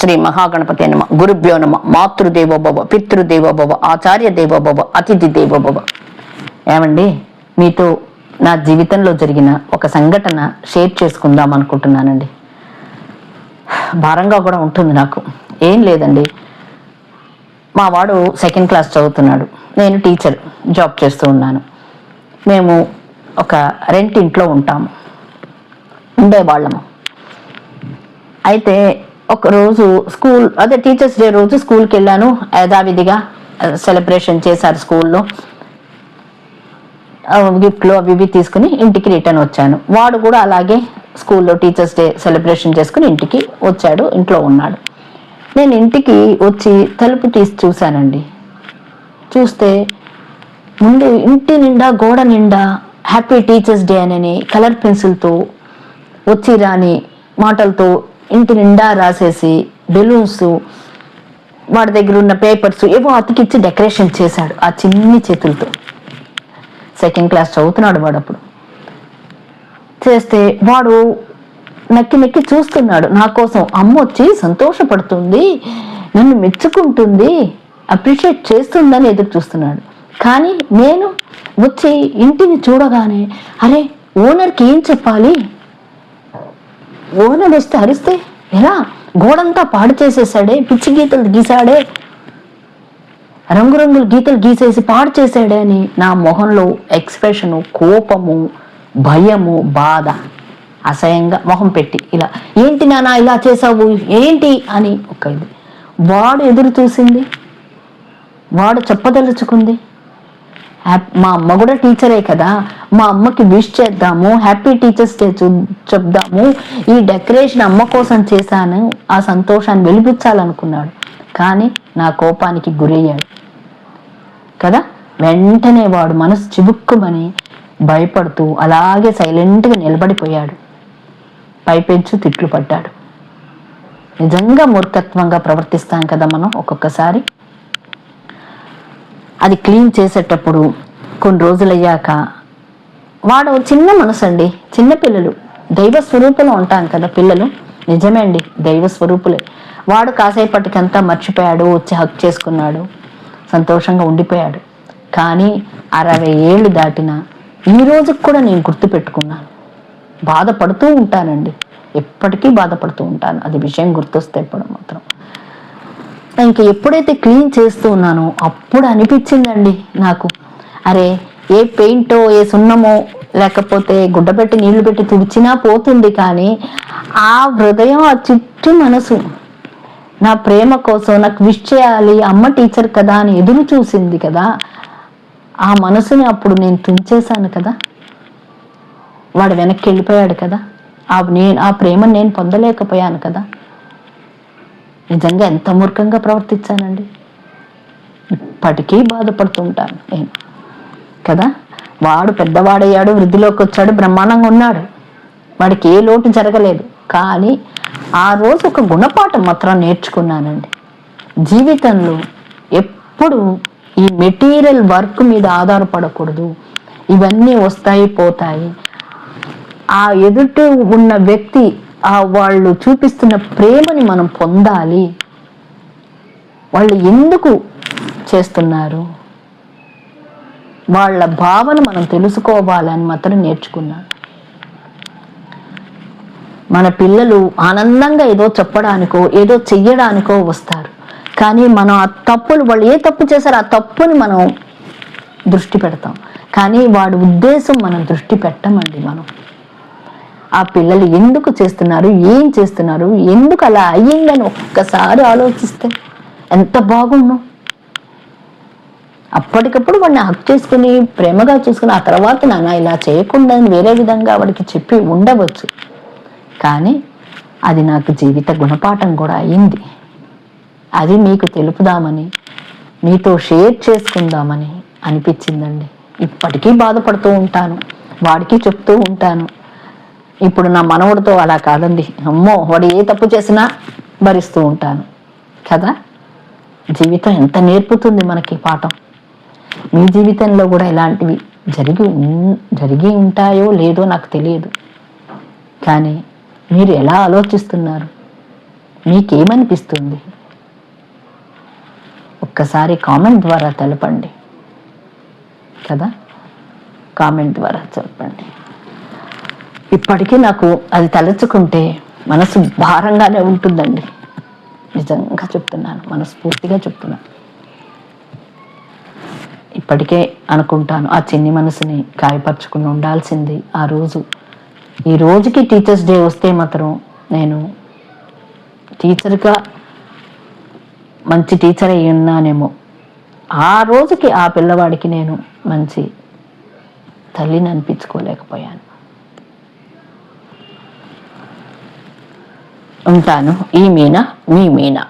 శ్రీ మహాగణపతి నమ. గురుభ్యో నమ. మాతృదేవోభవ, పితృదేవోభవ, ఆచార్య దేవోభవ, అతిథి దేవోభవ. ఏమండి, మీతో నా జీవితంలో జరిగిన ఒక సంఘటన షేర్ చేసుకుందాం అనుకుంటున్నానండి. భారంగా కూడా ఉంటుంది నాకు. ఏం లేదండి, మా వాడు 2nd క్లాస్ చదువుతున్నాడు, నేను టీచర్ జాబ్ చేస్తూ ఉన్నాను. మేము ఒక రెంట్ ఇంట్లో ఉండేవాళ్ళము. అయితే ఒకరోజు టీచర్స్ డే రోజు స్కూల్కి వెళ్ళాను. యథావిధిగా సెలబ్రేషన్ చేశారు స్కూల్లో. గిఫ్ట్లు అవి ఇవి తీసుకుని ఇంటికి రిటర్న్ వచ్చాను. వాడు కూడా అలాగే స్కూల్లో టీచర్స్ డే సెలబ్రేషన్ చేసుకుని ఇంటికి వచ్చాడు, ఇంట్లో ఉన్నాడు. నేను ఇంటికి వచ్చి తలుపు తీసి చూశానండి. చూస్తే ముందు ఇంటి నిండా, గోడ నిండా హ్యాపీ టీచర్స్ డే అని కలర్ పెన్సిల్తో వచ్చి రాని మాటలతో ఇంటి నిండా రాసేసి బెలూన్స్, వాడి దగ్గర ఉన్న పేపర్స్ ఏవో అతికిచ్చి డెకరేషన్ చేశాడు ఆ చిన్ని చేతులతో. 2nd క్లాస్ చదువుతున్నాడు వాడు. అప్పుడు చేస్తే వాడు నక్కి చూస్తున్నాడు నా కోసం. అమ్మ వచ్చి సంతోషపడుతుంది, నన్ను మెచ్చుకుంటుంది, అప్రిషియేట్ చేస్తుందని ఎదురు చూస్తున్నాడు. కానీ నేను వచ్చి ఇంటిని చూడగానే, అరే ఓనర్కి ఏం చెప్పాలి, ఓనర్ వస్తే అరిస్తే ఎలా, గోడంతా పాడు చేసేసాడే, పిచ్చి గీతలు గీసాడే, రంగురంగుల గీతలు గీసేసి పాడు చేసాడే అని నా మొహంలో ఎక్స్ప్రెషను, కోపము, భయము, బాధ, అసహ్యంగా మొహం పెట్టి ఇలా, ఏంటి నాన్న ఇలా చేసావు ఏంటి అని ఒక ఇది. వాడు ఎదురు చూసింది, వాడు చెప్పదలుచుకుంది. మా అమ్మ కూడా టీచరే కదా, మా అమ్మకి విష్ చేద్దాము, హ్యాపీ టీచర్స్ డే చెప్దాము, ఈ డెకరేషన్ అమ్మ కోసం చేశాను, ఆ సంతోషాన్ని వెలిపించాలనుకున్నాడు. కానీ నా కోపానికి గురయ్యాడు కదా. వెంటనే వాడు మనసు చిబుక్కుమని భయపడుతూ అలాగే సైలెంట్గా నిలబడిపోయాడు. పైపెంచు తిట్లు పడ్డాడు. నిజంగా మూర్ఖత్వంగా ప్రవర్తిస్తాం కదా మనం ఒక్కొక్కసారి. అది క్లీన్ చేసేటప్పుడు కొన్ని రోజులయ్యాక, వాడు చిన్న మనసు అండి, చిన్నపిల్లలు దైవ స్వరూపులు ఉంటాం కదా పిల్లలు. నిజమే అండి, దైవ స్వరూపులే. వాడు కాసేపటికంతా మర్చిపోయాడు, వచ్చి హక్ చేసుకున్నాడు, సంతోషంగా ఉండిపోయాడు. కానీ 60 ఏళ్ళు దాటినా ఈ రోజుకి కూడా నేను గుర్తుపెట్టుకున్నాను. బాధపడుతూ ఉంటానండి, ఎప్పటికీ బాధపడుతూ ఉంటాను అది విషయం గుర్తొస్తే. ఎప్పుడు మాత్రం ఇంకా ఎప్పుడైతే క్లీన్ చేస్తూ ఉన్నానో అప్పుడు అనిపించిందండి నాకు, అరే ఏ పెయింటో, ఏ సున్నమో, లేకపోతే గుడ్డ పెట్టి నీళ్లు పెట్టి తుడిచినా పోతుంది, కానీ ఆ హృదయం, ఆ చిట్టి మనసు నా ప్రేమ కోసం నాకు విష్ చేయాలి, అమ్మ టీచర్ కదా అని ఎదురు చూసింది కదా, ఆ మనసుని అప్పుడు నేను తుంచేశాను కదా. వాడు వెనక్కి వెళ్ళిపోయాడు కదా, ఆ ప్రేమను నేను పొందలేకపోయాను కదా. నిజంగా ఎంత మూర్ఖంగా ప్రవర్తించానండి. ఇప్పటికీ బాధపడుతూ ఉంటాను నేను కదా. వాడు పెద్దవాడయ్యాడు, వృద్ధిలోకి వచ్చాడు, బ్రహ్మాండంగా ఉన్నాడు, వాడికి ఏ లోటు జరగలేదు. కానీ ఆ రోజు ఒక గుణపాఠం మాత్రం నేర్చుకున్నానండి. జీవితంలో ఎప్పుడు ఈ మెటీరియల్ వర్క్ మీద ఆధారపడకూడదు. ఇవన్నీ వస్తాయి పోతాయి. ఆ ఎదుట ఉన్న వ్యక్తి, వాళ్ళు చూపిస్తున్న ప్రేమని మనం పొందాలి. వాళ్ళు ఎందుకు చేస్తున్నారు, వాళ్ళ భావన మనం తెలుసుకోవాలని మాత్రం నేర్చుకున్నాను. మన పిల్లలు ఆనందంగా ఏదో చెప్పడానికో ఏదో చెయ్యడానికో వస్తారు, కానీ మనం ఆ తప్పులు, వాళ్ళు ఏ తప్పు చేశారో ఆ తప్పుని మనం దృష్టి పెడతాం, కానీ వాడి ఉద్దేశం మనం దృష్టి పెట్టమండి. మనం ఆ పిల్లలు ఎందుకు చేస్తున్నారు, ఏం చేస్తున్నారు, ఎందుకు అలా అయ్యిందని ఒక్కసారి ఆలోచిస్తే ఎంత బాగుండు. అప్పటికప్పుడు వాడిని హక్ చేసుకుని ప్రేమగా చూసుకుని ఆ తర్వాత నాన్న ఇలా చేయకుండా వేరే విధంగా వాడికి చెప్పి ఉండవచ్చు. కానీ అది నాకు జీవిత గుణపాఠం కూడా అయింది. అది మీకు తెలుపుదామని, మీతో షేర్ చేసుకుందామని అనిపించిందండి. ఇప్పటికీ బాధపడుతూ ఉంటాను, వాడికి చెప్తూ ఉంటాను. ఇప్పుడు నా మనవడితో అలా కాదండి, అమ్మో వాడు ఏ తప్పు చేసినా భరిస్తూ ఉంటాను కదా. జీవితం ఎంత నేర్పుతుంది మనకి పాఠం. మీ జీవితంలో కూడా ఇలాంటివి జరిగి ఉంటాయో లేదో నాకు తెలియదు, కానీ మీరు ఎలా ఆలోచిస్తున్నారు, మీకేమనిపిస్తుంది? ఒక్కసారి కామెంట్ ద్వారా తెలపండి కదా, కామెంట్ ద్వారా చెప్పండి. ఇప్పటికీ నాకు అది తలుచుకుంటే మనసు భారంగానే ఉంటుందండి. నిజంగా చెప్తున్నాను, మనస్ఫూర్తిగా చెప్తున్నాను. ఇప్పటికే అనుకుంటాను ఆ చిన్ని మనసుని గాయపరచుకుని ఉండాల్సింది ఆ రోజు. ఈ రోజుకి టీచర్స్ డే వస్తే మాత్రం నేను టీచర్గా మంచి టీచర్ అయి ఉన్నానేమో. ఆ రోజుకి ఆ పిల్లవాడికి నేను మంచి తల్లిని అనిపించుకోలేకపోయాను. ఉంటాను. ఈ మీనా, మీ మీనా.